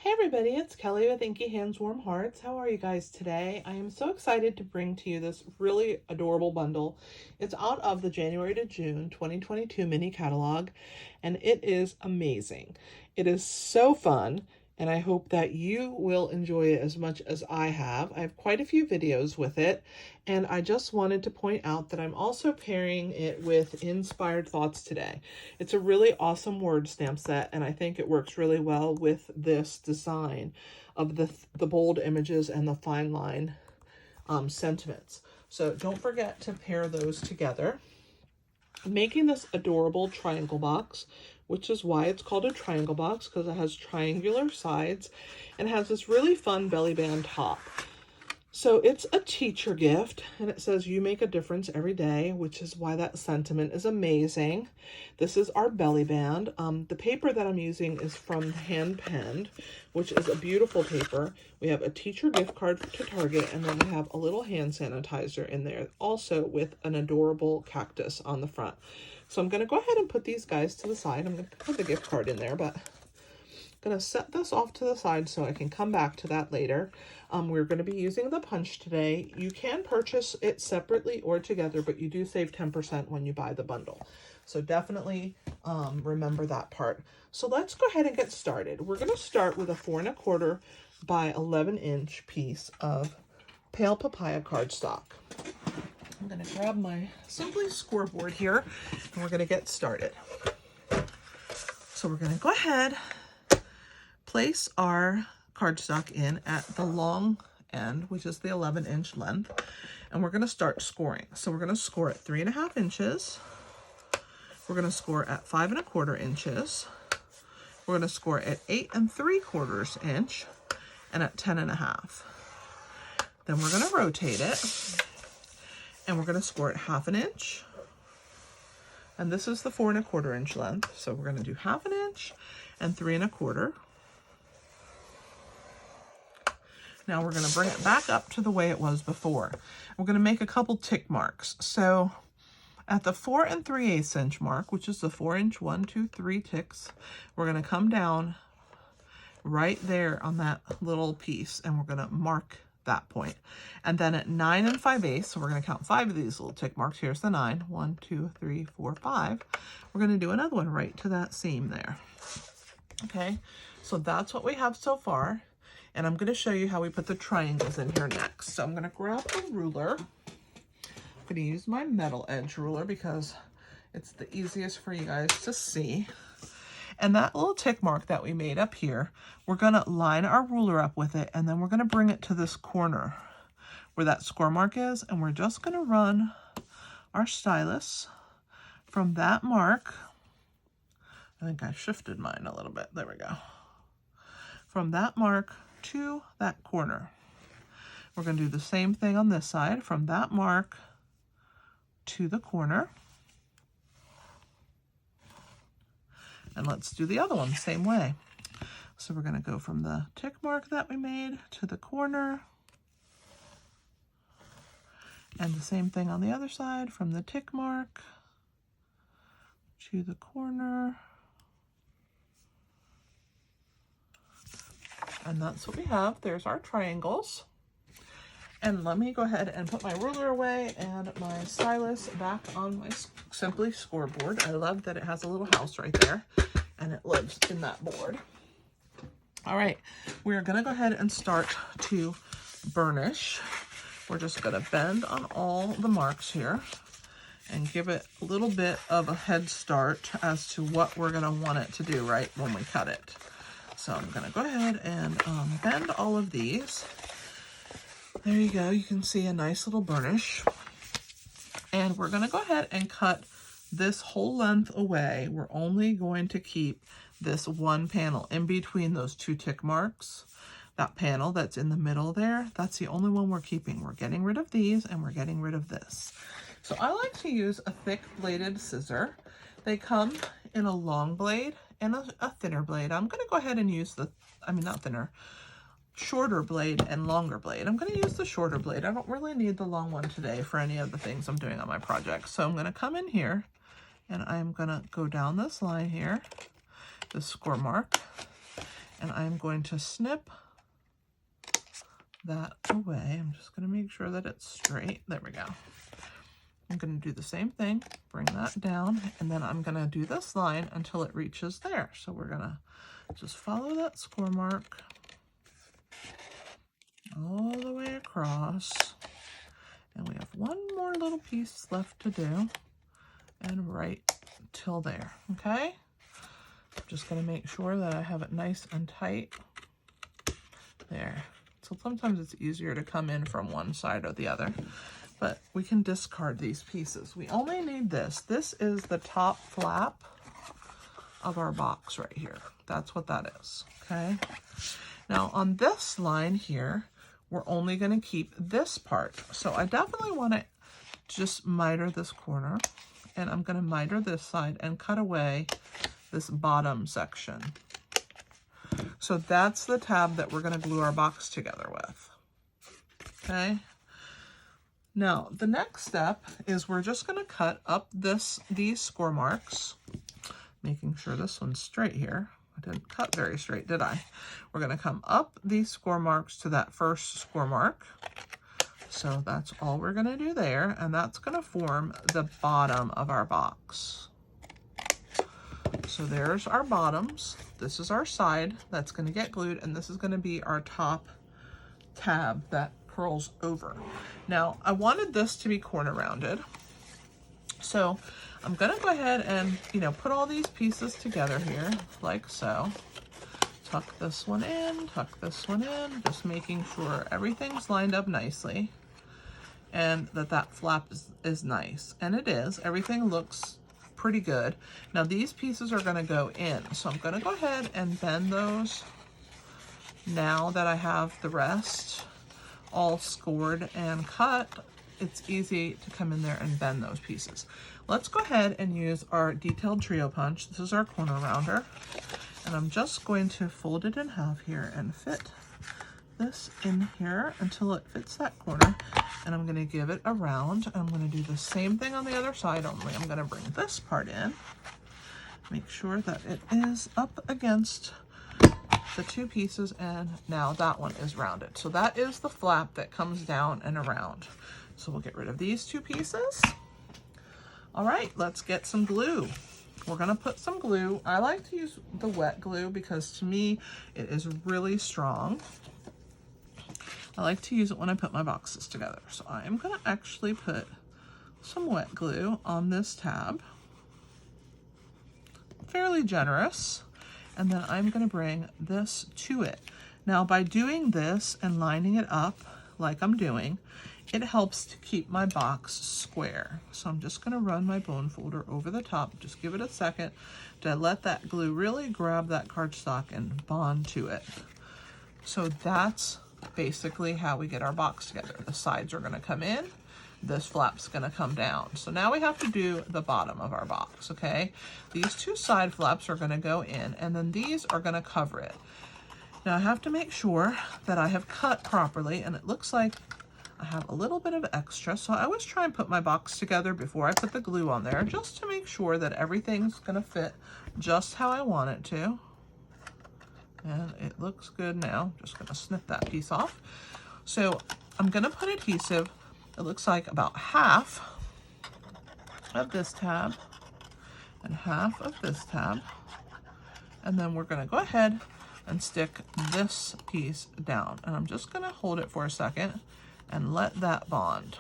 Hey everybody, it's Kelly with Inky Hands Warm Hearts. How are you guys today? I am so excited to bring to you this really adorable bundle. It's out of the January to June 2022 mini catalog, and it is amazing. It is so fun, and I hope that you will enjoy it as much as I have. I have quite a few videos with it, and I just wanted to point out that I'm also pairing it with Inspired Thoughts today. It's a really awesome word stamp set, and I think it works really well with this design of the bold images and the fine line sentiments. So don't forget to pair those together. I'm making this adorable triangle box, which is why it's called a triangle box, because it has triangular sides and has this really fun belly band top. So it's a teacher gift, and it says you make a difference every day, which is why that sentiment is amazing. This is our belly band. The paper that I'm using is from Hand Penned, which is a beautiful paper. We have a teacher gift card to Target, and then we have a little hand sanitizer in there, also with an adorable cactus on the front. So I'm going to go ahead and put these guys to the side. I'm going to put the gift card in there, but going to set this off to the side so I can come back to that later. We're going to be using the punch today. You can purchase it separately or together, but you do save 10% when you buy the bundle. So definitely remember that part. So let's go ahead and get started. We're going to start with a 4 1/4 by 11-inch piece of pale papaya cardstock. I'm going to grab my Simply scoreboard here, and we're going to get started. So we're going to go ahead, place our cardstock in at the long end, which is the 11-inch length, and we're going to start scoring. So we're going to score at 3 1/2 inches. We're going to score at 5 1/4 inches. We're going to score at 8 3/4 inch and at 10 1/2. Then we're going to rotate it, and we're going to score at 1/2 inch. And this is the 4 1/4 inch length. So we're going to do 1/2 inch and 3 1/4. Now we're going to bring it back up to the way it was before. We're going to make a couple tick marks. So at the 4 3/8 inch mark, which is the 4 inch 1, 2, 3 ticks, we're going to come down right there on that little piece, and we're going to mark that point. And then at 9 5/8, so we're going to count 5 of these little tick marks. Here's the 9. 1, 2, 3, 4, 5. We're going to do another one right to that seam there. Okay, so that's what we have so far. And I'm going to show you how we put the triangles in here next. So I'm going to grab a ruler. I'm going to use my metal edge ruler because it's the easiest for you guys to see. And that little tick mark that we made up here, we're going to line our ruler up with it, and then we're going to bring it to this corner where that score mark is, and we're just going to run our stylus from that mark. I think I shifted mine a little bit. There we go. From that mark to that corner. We're going to do the same thing on this side, from that mark to the corner. And let's do the other one same way. So we're going to go from the tick mark that we made to the corner. And the same thing on the other side, from the tick mark to the corner. And that's what we have. There's our triangles. And let me go ahead and put my ruler away and my stylus back on my Simply scoreboard. I love that it has a little house right there, and it lives in that board. All right, we're going to go ahead and start to burnish. We're just going to bend on all the marks here and give it a little bit of a head start as to what we're going to want it to do right when we cut it. So I'm going to go ahead and bend all of these. There you go. You can see a nice little burnish. And we're going to go ahead and cut this whole length away. We're only going to keep this one panel in between those 2 tick marks. That panel that's in the middle there, that's the only one we're keeping. We're getting rid of these, and we're getting rid of this. So I like to use a thick bladed scissor. They come in a long blade and a thinner blade. I'm going to go ahead and use shorter blade and longer blade. I'm going to use the shorter blade. I don't really need the long one today for any of the things I'm doing on my project. So I'm going to come in here, and I'm going to go down this line here, the score mark, and I'm going to snip that away. I'm just going to make sure that it's straight. There we go. I'm going to do the same thing, bring that down, and then I'm going to do this line until it reaches there. So we're going to just follow that score mark all the way across. And we have one more little piece left to do, and right till there, okay? I'm just going to make sure that I have it nice and tight. There. So sometimes it's easier to come in from one side or the other, but we can discard these pieces. We only need this. This is the top flap of our box right here. That's what that is, okay? Now on this line here, we're only going to keep this part. So I definitely want to just miter this corner, and I'm going to miter this side and cut away this bottom section. So that's the tab that we're going to glue our box together with. Okay. Now the next step is we're just going to cut up these score marks, making sure this one's straight here. I didn't cut very straight, did I? We're going to come up these score marks to that first score mark. So that's all we're going to do there, and that's going to form the bottom of our box. So there's our bottoms. This is our side that's going to get glued, and this is going to be our top tab that curls over. Now, I wanted this to be corner rounded, so I'm going to go ahead and, put all these pieces together here, like so. Tuck this one in, tuck this one in, just making sure everything's lined up nicely, and that flap is nice. And it is. Everything looks pretty good. Now these pieces are going to go in, so I'm going to go ahead and bend those now that I have the rest all scored and cut. It's easy to come in there and bend those pieces. Let's go ahead and use our detailed trio punch. This is our corner rounder, and I'm just going to fold it in half here and fit this in here until it fits that corner, and I'm going to give it a round. I'm going to do the same thing on the other side, only I'm going to bring this part in, make sure that it is up against the two pieces, and now that one is rounded. So that is the flap that comes down and around. So we'll get rid of these two pieces. All right, let's get some glue. We're gonna put some glue. I like to use the wet glue because to me, it is really strong. I like to use it when I put my boxes together. So I am gonna actually put some wet glue on this tab. Fairly generous. And then I'm gonna bring this to it. Now by doing this and lining it up like I'm doing, it helps to keep my box square. So I'm just gonna run my bone folder over the top, just give it a second to let that glue really grab that cardstock and bond to it. So that's basically how we get our box together. The sides are gonna come in, this flap's gonna come down. So now we have to do the bottom of our box, okay? These two side flaps are gonna go in, and then these are gonna cover it. Now I have to make sure that I have cut properly, and it looks like I have a little bit of extra, so I always try and put my box together before I put the glue on there, just to make sure that everything's gonna fit just how I want it to. And it looks good now. Just gonna snip that piece off. So I'm gonna put adhesive, it looks like about half of this tab and half of this tab. And then we're gonna go ahead and stick this piece down. And I'm just gonna hold it for a second and let that bond.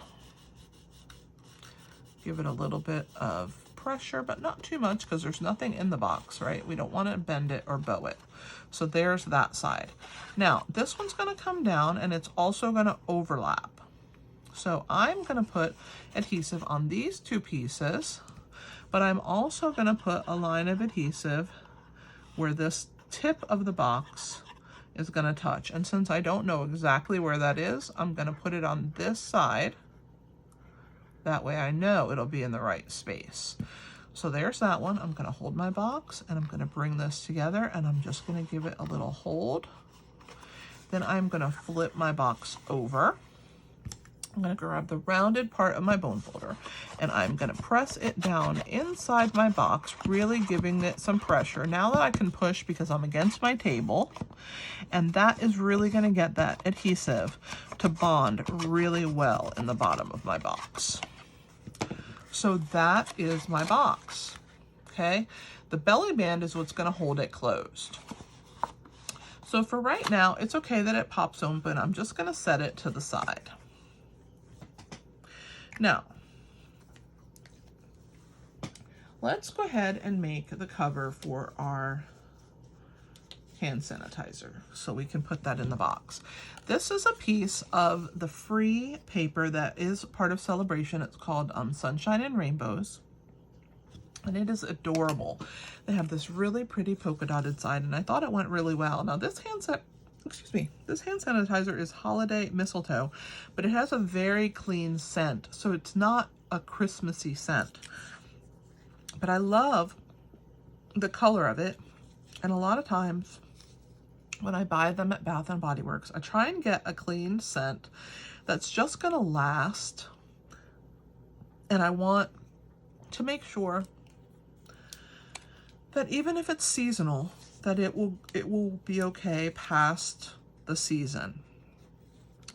Give it a little bit of pressure, but not too much because there's nothing in the box, right? We don't want to bend it or bow it. So there's that side. Now this one's going to come down, and it's also going to overlap. So I'm going to put adhesive on these two pieces, but I'm also going to put a line of adhesive where this tip of the box is going to touch. And since I don't know exactly where that is, I'm going to put it on this side. That way I know it'll be in the right space. So there's that one. I'm going to hold my box, and I'm going to bring this together, and I'm just going to give it a little hold. Then I'm going to flip my box over. I'm going to grab the rounded part of my bone folder and I'm going to press it down inside my box, really giving it some pressure. Now that I can push because I'm against my table, and that is really going to get that adhesive to bond really well in the bottom of my box. So that is my box, okay? The belly band is what's going to hold it closed. So for right now, it's okay that it pops open. I'm just going to set it to the side. Now, let's go ahead and make the cover for our hand sanitizer so we can put that in the box. This is a piece of the free paper that is part of Celebration. It's called Sunshine and Rainbows, and it is adorable. They have this really pretty polka dotted side, and I thought it went really well. Now this hand sanitizer is Holiday Mistletoe, but it has a very clean scent, so it's not a Christmassy scent. But I love the color of it, and a lot of times when I buy them at Bath & Body Works, I try and get a clean scent that's just gonna last, and I want to make sure that even if it's seasonal, that it will be okay past the season.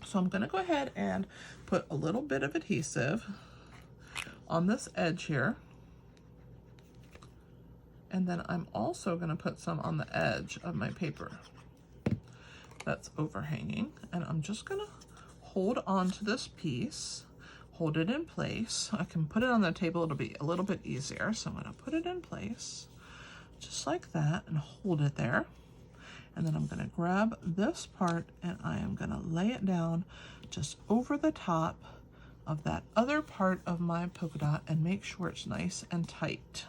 So I'm going to go ahead and put a little bit of adhesive on this edge here. And then I'm also going to put some on the edge of my paper that's overhanging. And I'm just going to hold on to this piece, hold it in place. I can put it on the table, it'll be a little bit easier. So I'm going to put it in place just like that and hold it there. And then I'm going to grab this part and I am going to lay it down just over the top of that other part of my polka dot and make sure it's nice and tight.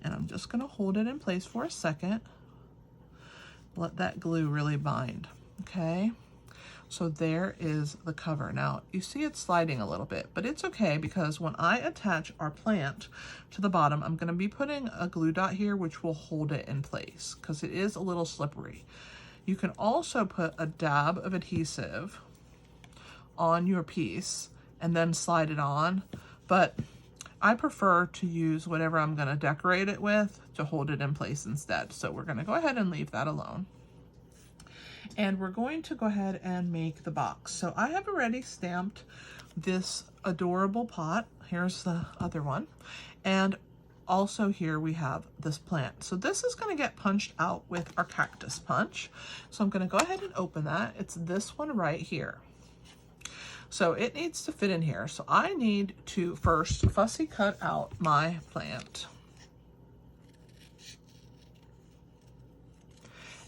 And I'm just going to hold it in place for a second. Let that glue really bind. Okay. So there is the cover. Now you see it's sliding a little bit, but it's okay because when I attach our plant to the bottom, I'm going to be putting a glue dot here, which will hold it in place because it is a little slippery. You can also put a dab of adhesive on your piece and then slide it on, but I prefer to use whatever I'm going to decorate it with to hold it in place instead. So we're going to go ahead and leave that alone. And we're going to go ahead and make the box. So I have already stamped this adorable pot. Here's the other one. And also here we have this plant. So this is going to get punched out with our cactus punch. So I'm going to go ahead and open that. It's this one right here. So it needs to fit in here. So I need to first fussy cut out my plant.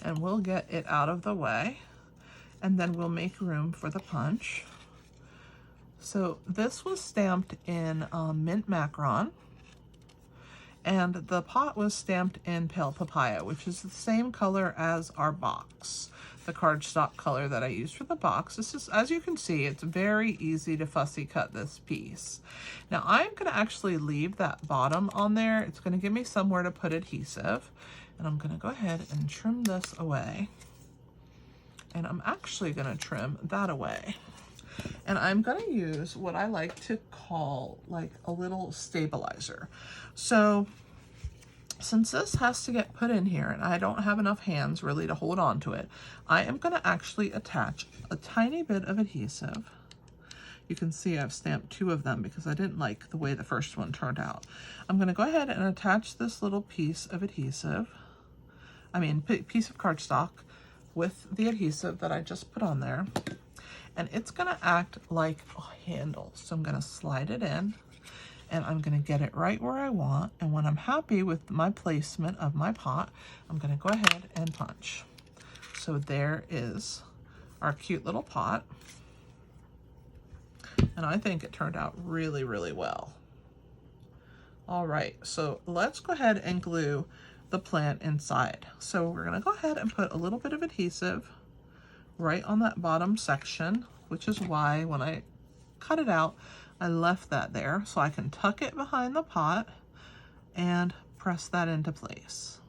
And we'll get it out of the way, and then we'll make room for the punch. So this was stamped in mint macaron, and the pot was stamped in pale papaya, which is the same color as our box, the cardstock color that I used for the box. This is, as you can see, it's very easy to fussy cut this piece. Now I'm going to actually leave that bottom on there. It's going to give me somewhere to put adhesive. And I'm going to go ahead and trim this away. And I'm actually going to trim that away. And I'm going to use what I like to call like a little stabilizer. So since this has to get put in here and I don't have enough hands really to hold on to it, I am going to actually attach a tiny bit of adhesive. You can see I've stamped 2 of them because I didn't like the way the first one turned out. I'm going to go ahead and attach this little piece of adhesive. Piece of cardstock with the adhesive that I just put on there. And it's going to act like a handle. So I'm going to slide it in and I'm going to get it right where I want. And when I'm happy with my placement of my pot, I'm going to go ahead and punch. So there is our cute little pot. And I think it turned out really, really well. All right, so let's go ahead and glue the plant inside. So we're going to go ahead and put a little bit of adhesive right on that bottom section, which is why when I cut it out, I left that there so I can tuck it behind the pot and press that into place.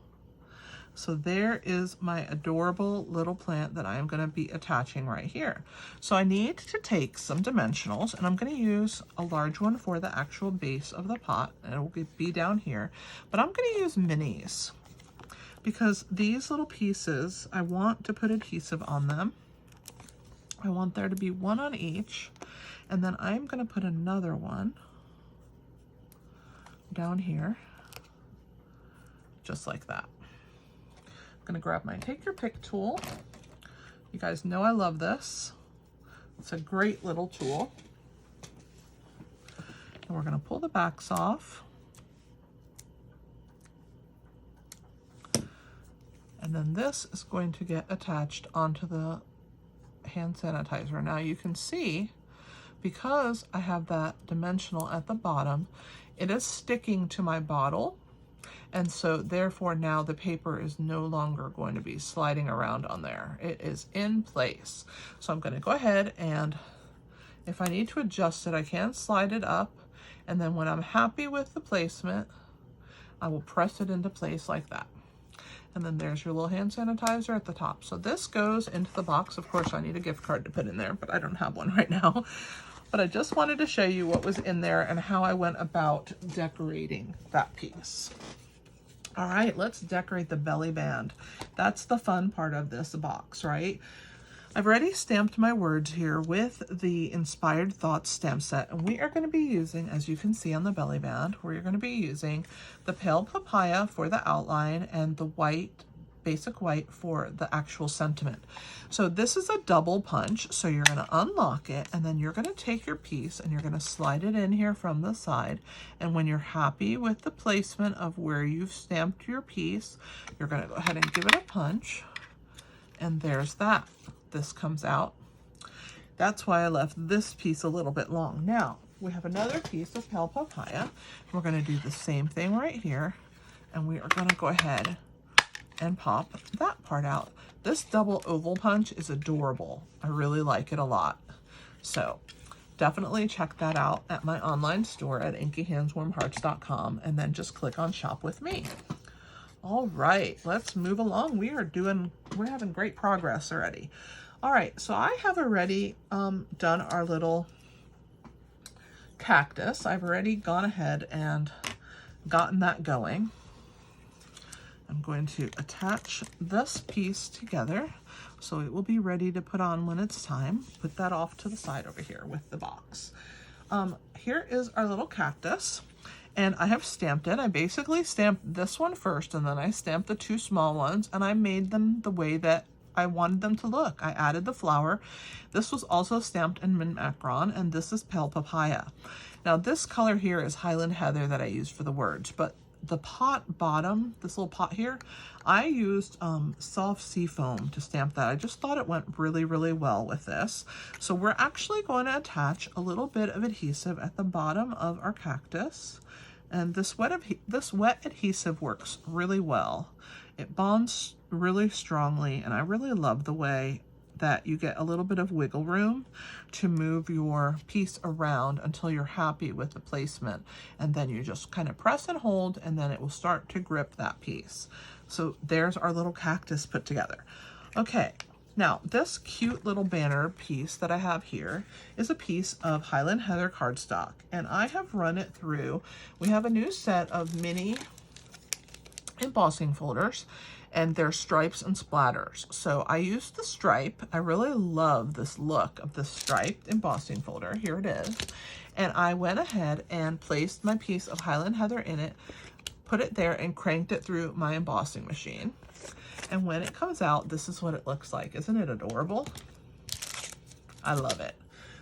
So there is my adorable little plant that I am going to be attaching right here. So I need to take some dimensionals, and I'm going to use a large one for the actual base of the pot, and it will be down here. But I'm going to use minis because these little pieces, I want to put adhesive on them. I want there to be one on each, and then I'm going to put another one down here, just like that. I'm gonna grab my Take Your Pick tool. You guys know I love this. It's a great little tool. And we're gonna pull the backs off. And then this is going to get attached onto the hand sanitizer. Now you can see, because I have that dimensional at the bottom, it is sticking to my bottle. And so therefore now the paper is no longer going to be sliding around on there. It is in place. So I'm going to go ahead, and if I need to adjust it, I can slide it up. And then when I'm happy with the placement, I will press it into place like that. And then there's your little hand sanitizer at the top. So this goes into the box. Of course, I need a gift card to put in there, but I don't have one right now. But I just wanted to show you what was in there and how I went about decorating that piece. All right, let's decorate the belly band. That's the fun part of this box, right? I've already stamped my words here with the Inspired Thoughts stamp set, and we are going to be using, as you can see on the belly band, we're going to be using the Pale Papaya for the outline and the white, basic white for the actual sentiment. So this is a double punch, so you're going to unlock it, and then you're going to take your piece and you're going to slide it in here from the side. And when you're happy with the placement of where you've stamped your piece, you're going to go ahead and give it a punch, and there's that. This comes out. That's why I left this piece a little bit long. Now we have another piece of Pale Papaya. We're going to do the same thing right here, and we are going to go ahead and pop that part out. This double oval punch is adorable. I really like it a lot. So definitely check that out at my online store at inkyhandswarmhearts.com, and then just click on Shop with Me. All right, let's move along. We're having great progress already. All right, so I have already done our little cactus. I've already gone ahead and gotten that going. I'm going to attach this piece together so it will be ready to put on when it's time. Put that off to the side over here with the box. Here is our little cactus, and I have stamped it. I basically stamped this one first, and then I stamped the two small ones, and I made them the way that I wanted them to look. I added the flower. This was also stamped in Mint Macaron, and this is Pale Papaya. Now this color here is Highland Heather that I used for the words, but the pot bottom, this little pot here, I used soft sea foam to stamp that. I just thought it went really, really well with this. So we're actually going to attach a little bit of adhesive at the bottom of our cactus. And this wet adhesive works really well. It bonds really strongly, and I really love the way that you get a little bit of wiggle room to move your piece around until you're happy with the placement. And then you just kind of press and hold, and then it will start to grip that piece. So there's our little cactus put together. Okay, now this cute little banner piece that I have here is a piece of Highland Heather cardstock, and I have run it through. We have a new set of mini embossing folders, and they're stripes and splatters. So I used the stripe. I really love this look of the striped embossing folder. Here it is. And I went ahead and placed my piece of Highland Heather in it, put it there, and cranked it through my embossing machine. And when it comes out, this is what it looks like. Isn't it adorable? I love it.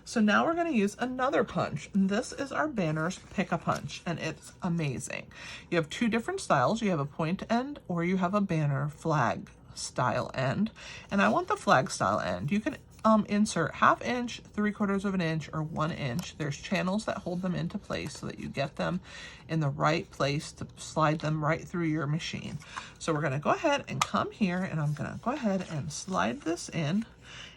So now we're going to use another punch. And this is our Banners Pick a Punch, and it's amazing. You have two different styles. You have a point end, or you have a banner flag style end. And I want the flag style end. You can insert 1/2 inch, 3/4 of an inch, or 1 inch. There's channels that hold them into place so that you get them in the right place to slide them right through your machine. So we're going to go ahead and come here, and I'm going to go ahead and slide this in.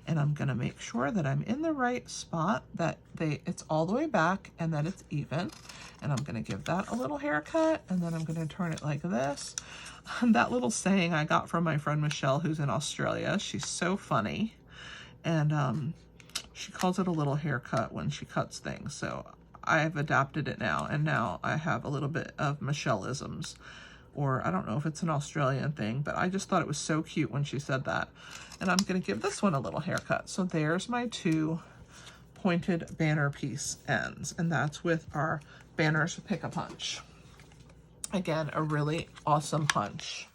And I'm gonna make sure that I'm in the right spot, that it's all the way back and that it's even. And I'm gonna give that a little haircut, and then I'm gonna turn it like this. That little saying I got from my friend Michelle, who's in Australia. She's so funny. And she calls it a little haircut when she cuts things. So I've adapted it now, and now I have a little bit of Michelle-isms. Or I don't know if it's an Australian thing, but I just thought it was so cute when she said that. And I'm gonna give this one a little haircut. So there's my 2 pointed banner piece ends, and that's with our Banners Pick-a-Punch. Again, a really awesome punch.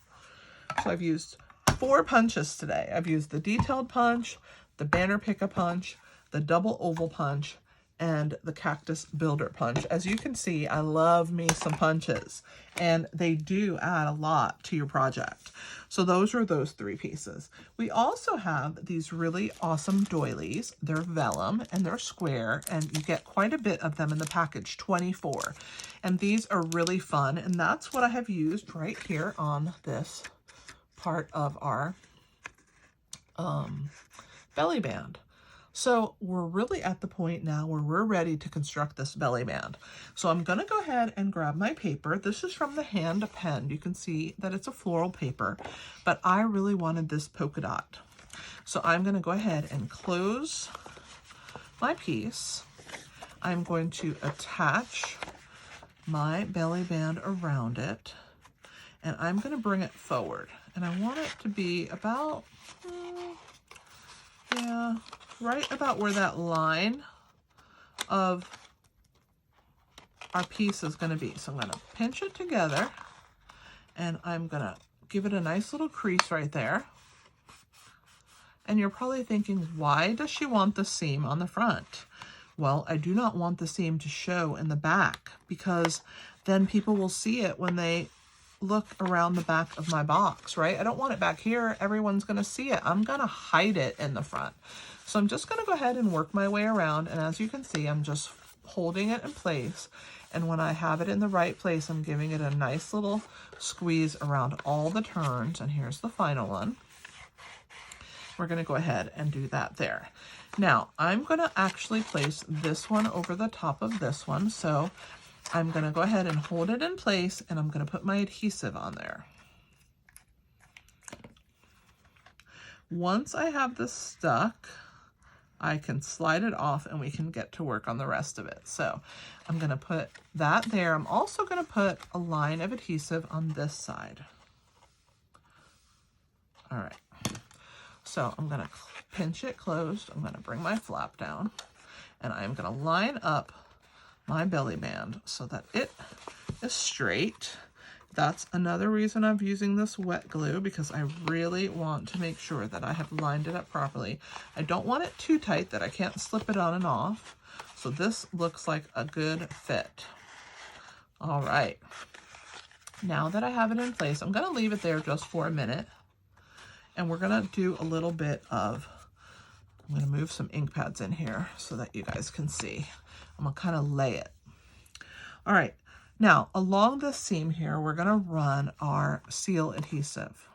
So I've used 4 punches today. I've used the detailed punch, the banner pick-a-punch, the double oval punch, and the cactus builder punch. As you can see, I love me some punches, and they do add a lot to your project. So those are those 3 pieces. We also have these really awesome doilies. They're vellum and they're square, and you get quite a bit of them in the package, 24. And these are really fun, and that's what I have used right here on this part of our belly band. So we're really at the point now where we're ready to construct this belly band. So I'm gonna go ahead and grab my paper. This is from the hand pen. You can see that it's a floral paper, but I really wanted this polka dot. So I'm gonna go ahead and close my piece. I'm going to attach my belly band around it, and I'm gonna bring it forward. And I want it to be about, yeah, right about where that line of our piece is going to be. So I'm going to pinch it together, and I'm going to give it a nice little crease right there. And you're probably thinking, why does she want the seam on the front? Well, I do not want the seam to show in the back, because then people will see it when they look around the back of my box, right? I don't want it back here. Everyone's going to see it. I'm going to hide it in the front. So I'm just going to go ahead and work my way around. And as you can see, I'm just holding it in place. And when I have it in the right place, I'm giving it a nice little squeeze around all the turns. And here's the final one. We're going to go ahead and do that there. Now, I'm going to actually place this one over the top of this one. So I'm going to go ahead and hold it in place, and I'm going to put my adhesive on there. Once I have this stuck, I can slide it off and we can get to work on the rest of it. So I'm going to put that there. I'm also going to put a line of adhesive on this side. All right. So I'm going to pinch it closed. I'm going to bring my flap down, and I'm going to line up my belly band so that it is straight. That's another reason I'm using this wet glue, because I really want to make sure that I have lined it up properly. I don't want it too tight that I can't slip it on and off. So this looks like a good fit. All right. Now that I have it in place, I'm going to leave it there just for a minute. And we're going to do a little bit of, I'm going to move some ink pads in here so that you guys can see. I'm going to kind of lay it. All right. Now, along this seam here, we're going to run our seal adhesive.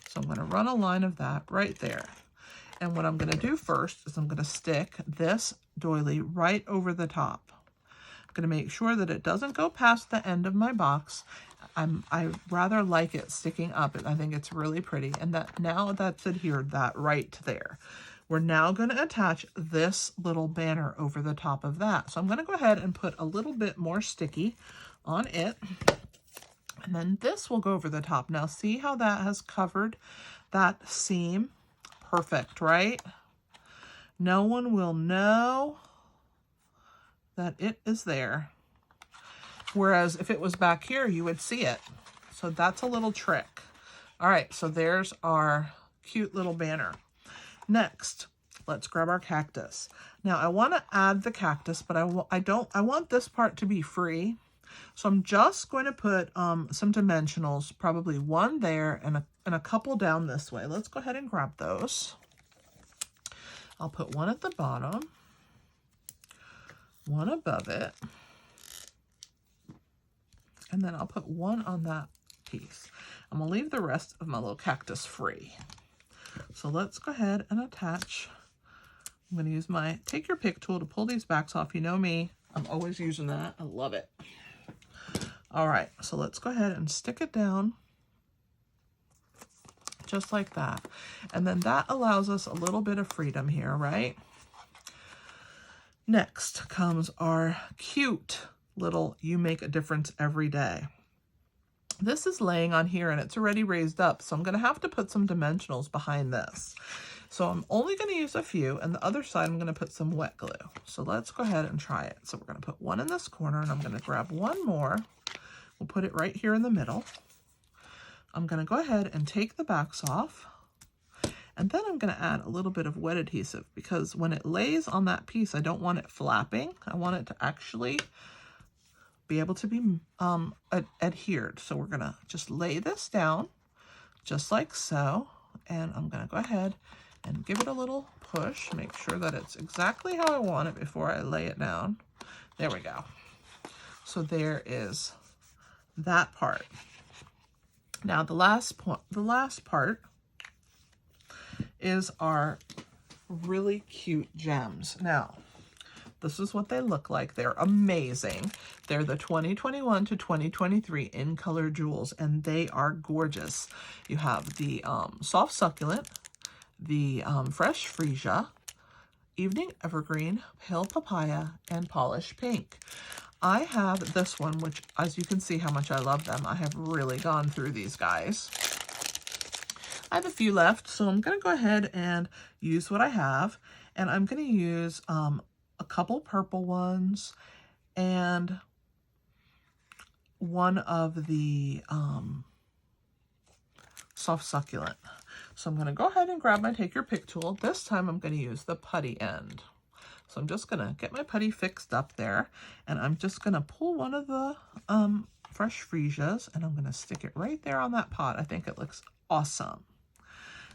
So I'm going to run a line of that right there. And what I'm going to do first is I'm going to stick this doily right over the top. I'm going to make sure that it doesn't go past the end of my box. I rather like it sticking up. I think it's really pretty. And that now that's adhered that right there. We're now going to attach this little banner over the top of that. So I'm going to go ahead and put a little bit more sticky on it. And then this will go over the top. Now see how that has covered that seam? Perfect, right? No one will know that it is there. Whereas if it was back here, you would see it. So that's a little trick. All right, so there's our cute little banner. Next, let's grab our cactus. Now I want to add the cactus, but I want this part to be free. So I'm just going to put some dimensionals, probably one there and a couple down this way. Let's go ahead and grab those. I'll put one at the bottom, one above it, and then I'll put one on that piece. I'm gonna leave the rest of my little cactus free. So let's go ahead and attach. I'm going to use my take your pick tool to pull these backs off. You know me, I'm always using that. I love it. All right, so let's go ahead and stick it down just like that. And then that allows us a little bit of freedom here, right? Next comes our cute little You Make a Difference Every Day. This is laying on here and it's already raised up, so I'm going to have to put some dimensionals behind this. So I'm only going to use a few, and the other side I'm going to put some wet glue. So let's go ahead and try it. So we're going to put one in this corner, and I'm going to grab one more. We'll put it right here in the middle. I'm going to go ahead and take the backs off, and then I'm going to add a little bit of wet adhesive, because when it lays on that piece, I don't want it flapping. I want it to actually be able to be adhered. So we're going to just lay this down just like so, and I'm going to go ahead and give it a little push, make sure that it's exactly how I want it before I lay it down. There we go. So there is that part. Now the last part is our really cute gems. Now, this is what they look like. They're amazing. They're the 2021 to 2023 in color jewels, and they are gorgeous. You have the soft succulent, the fresh freesia, evening evergreen, pale papaya, and polished pink. I have this one, which, as you can see how much I love them, I have really gone through these guys. I have a few left, so I'm going to go ahead and use what I have, and I'm going to use a couple purple ones and one of the soft succulent. So I'm going to go ahead and grab my take your pick tool. This time I'm going to use the putty end. So I'm just going to get my putty fixed up there, and I'm just going to pull one of the fresh freesias, and I'm going to stick it right there on that pot. I think it looks awesome.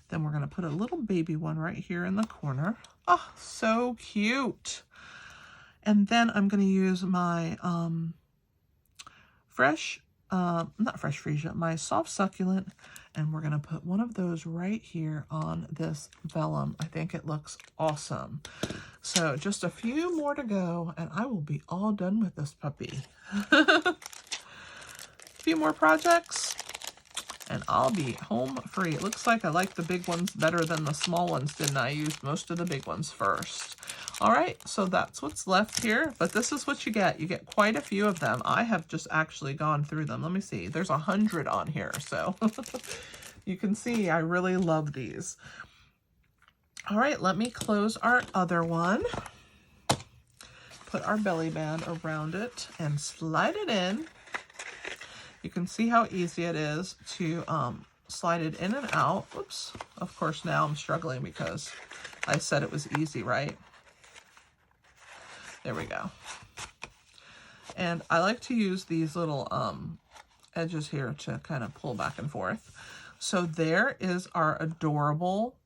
Then we're going to put a little baby one right here in the corner. Oh, so cute. And then I'm going to use my not fresh freesia, my soft succulent, and we're going to put one of those right here on this vellum. I think it looks awesome. So just a few more to go, and I will be all done with this puppy. A few more projects, and I'll be home free. It looks like I like the big ones better than the small ones, didn't I? I used most of the big ones first. All right, so that's what's left here, but this is what you get. You get quite a few of them. I have just actually gone through them. Let me see. There's 100 on here, so you can see I really love these. All right, let me close our other one. Put our belly band around it and slide it in. You can see how easy it is to slide it in and out. Oops, of course now I'm struggling because I said it was easy, right? There we go. And I like to use these little edges here to kind of pull back and forth. So there is our adorable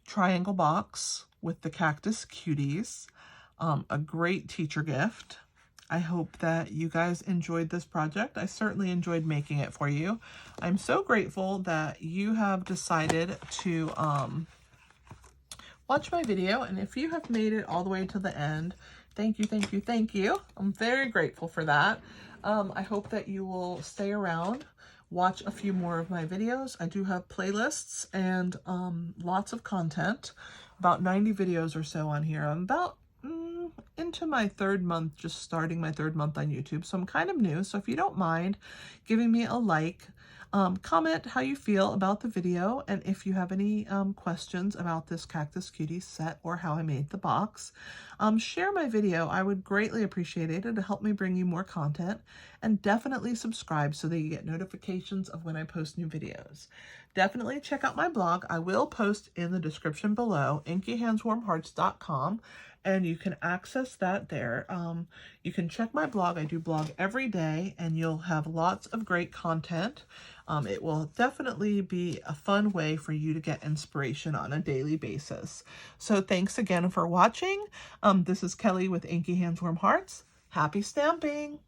triangle box with the Cactus Cuties. A great teacher gift. I hope that you guys enjoyed this project. I certainly enjoyed making it for you. I'm so grateful that you have decided to watch my video, and if you have made it all the way to the end, thank you, thank you, thank you. I'm very grateful for that. I hope that you will stay around, watch a few more of my videos. I do have playlists and lots of content, about 90 videos or so on here. I'm about into my third month, just starting my third month on YouTube, so I'm kind of new. So if you don't mind giving me a like, comment how you feel about the video, and if you have any questions about this Cactus Cuties set or how I made the box, share my video. I would greatly appreciate it. It'll help me bring you more content, and definitely subscribe so that you get notifications of when I post new videos. Definitely check out my blog. I will post in the description below, inkyhandswarmhearts.com, and you can access that there. You can check my blog. I do blog every day, and you'll have lots of great content. It will definitely be a fun way for you to get inspiration on a daily basis. So thanks again for watching. This is Kelly with Inky Hands Warm Hearts. Happy stamping!